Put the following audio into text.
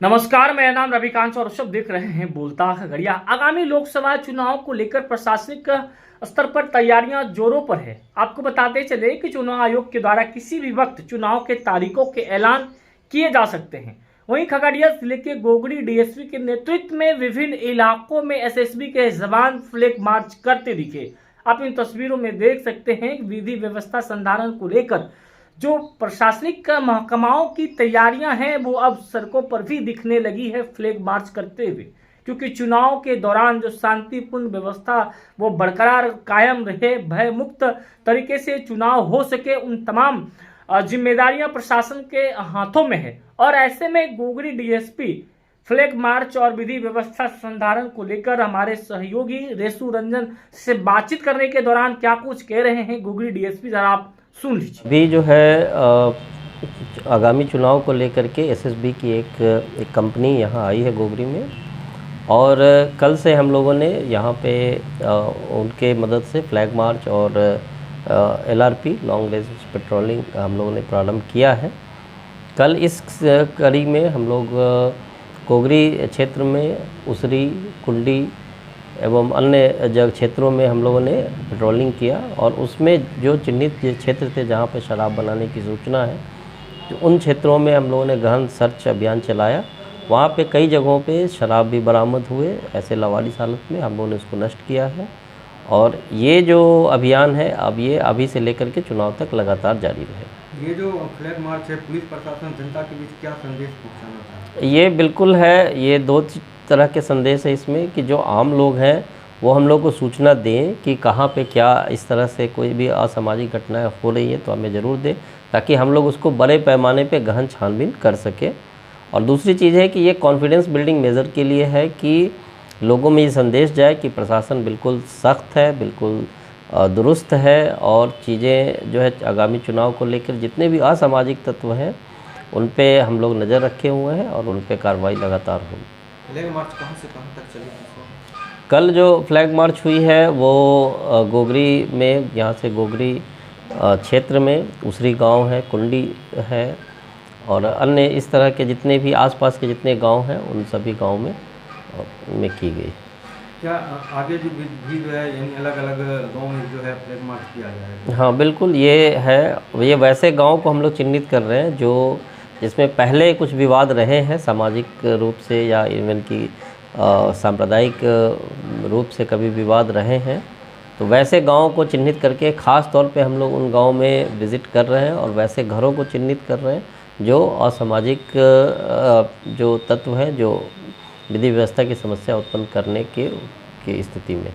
नमस्कार, मेरा नाम रविकांत और सब देख रहे हैं बोलता खगड़िया। आगामी लोकसभा चुनाव को लेकर प्रशासनिक स्तर पर तैयारियां जोरों पर है। आपको बताते चले कि चुनाव आयोग के द्वारा किसी भी वक्त चुनाव के तारीखों के ऐलान किए जा सकते हैं। वहीं खगड़िया जिले के गोगड़ी डीएसपी के नेतृत्व में विभिन्न इलाकों में एसएसबी के जवान फ्लैग मार्च करते दिखे। आप इन तस्वीरों में देख सकते हैं विधि व्यवस्था संधारण को लेकर जो प्रशासनिक महकमाओं की तैयारियां हैं वो अब सड़कों पर भी दिखने लगी है फ्लैग मार्च करते हुए, क्योंकि चुनाव के दौरान जो शांतिपूर्ण व्यवस्था वो बरकरार कायम रहे, भय मुक्त तरीके से चुनाव हो सके, उन तमाम जिम्मेदारियां प्रशासन के हाथों में है। और ऐसे में गोगरी डीएसपी फ्लैग मार्च और विधि व्यवस्था संधारण को लेकर हमारे सहयोगी रेसू रंजन से बातचीत करने के दौरान क्या कुछ कह रहे हैं गोगरी डीएसपी, जरा आप सुन लीजिए। अभी जो है आगामी चुनाव को लेकर के एसएसबी की एक कंपनी यहाँ आई है गोगरी में, और कल से हम लोगों ने यहाँ पे उनके मदद से फ्लैग मार्च और एलआरपी लॉन्ग रेंज पेट्रोलिंग हम लोगों ने प्रारंभ किया है। कल इस कड़ी में हम लोग गोगरी क्षेत्र में उसरी, कुंडी एवं अन्य जगह क्षेत्रों में हम लोगों ने पेट्रोलिंग किया, और उसमें जो चिन्हित क्षेत्र थे जहाँ पर शराब बनाने की सूचना है, तो उन क्षेत्रों में हम लोगों ने गहन सर्च अभियान चलाया। वहाँ पे कई जगहों पे शराब भी बरामद हुए, ऐसे लावारिस हालत में हम लोगों ने उसको नष्ट किया है। और ये जो अभियान है अब ये अभी से लेकर के चुनाव तक लगातार जारी रहे। ये जो फ्लैग मार्च है, पुलिस प्रशासन जनता के बीच क्या संदेश पहुँचाना चाहता है? ये बिल्कुल है, ये दो तरह के संदेश है इसमें कि जो आम लोग हैं वो हम लोग को सूचना दें कि कहाँ पे क्या इस तरह से कोई भी असामाजिक घटनाएं हो रही है तो हमें ज़रूर दें, ताकि हम लोग उसको बड़े पैमाने पे गहन छानबीन कर सकें। और दूसरी चीज़ है कि ये कॉन्फिडेंस बिल्डिंग मेज़र के लिए है कि लोगों में ये संदेश जाए कि प्रशासन बिल्कुल सख्त है, बिल्कुल दुरुस्त है, और चीज़ें जो है आगामी चुनाव को लेकर जितने भी असामाजिक तत्व हैं उन पर हम लोग नज़र रखे हुए हैं और उन पर कार्रवाई लगातार होगी। फ्लैग मार्च कहाँ से कहाँ तक चली? कल जो फ्लैग मार्च हुई है वो गोगरी में, यहाँ से गोगरी क्षेत्र में उसरी गांव है, कुंडी है, और अन्य इस तरह के जितने भी आसपास के जितने गांव हैं उन सभी गांव में की गई। क्या आगे जो भी जो है यानी अलग अलग गांव में जो है फ्लैग मार्च किया जाएगा? हाँ बिल्कुल, ये है, ये वैसे गांव को हम लोग चिन्हित कर रहे हैं जो जिसमें पहले कुछ विवाद रहे हैं सामाजिक रूप से या इवन की सांप्रदायिक रूप से कभी विवाद रहे हैं, तो वैसे गाँव को चिन्हित करके ख़ास तौर पे हम लोग उन गाँव में विज़िट कर रहे हैं और वैसे घरों को चिन्हित कर रहे हैं जो असामाजिक जो तत्व हैं जो विधि व्यवस्था की समस्या उत्पन्न करने की स्थिति में।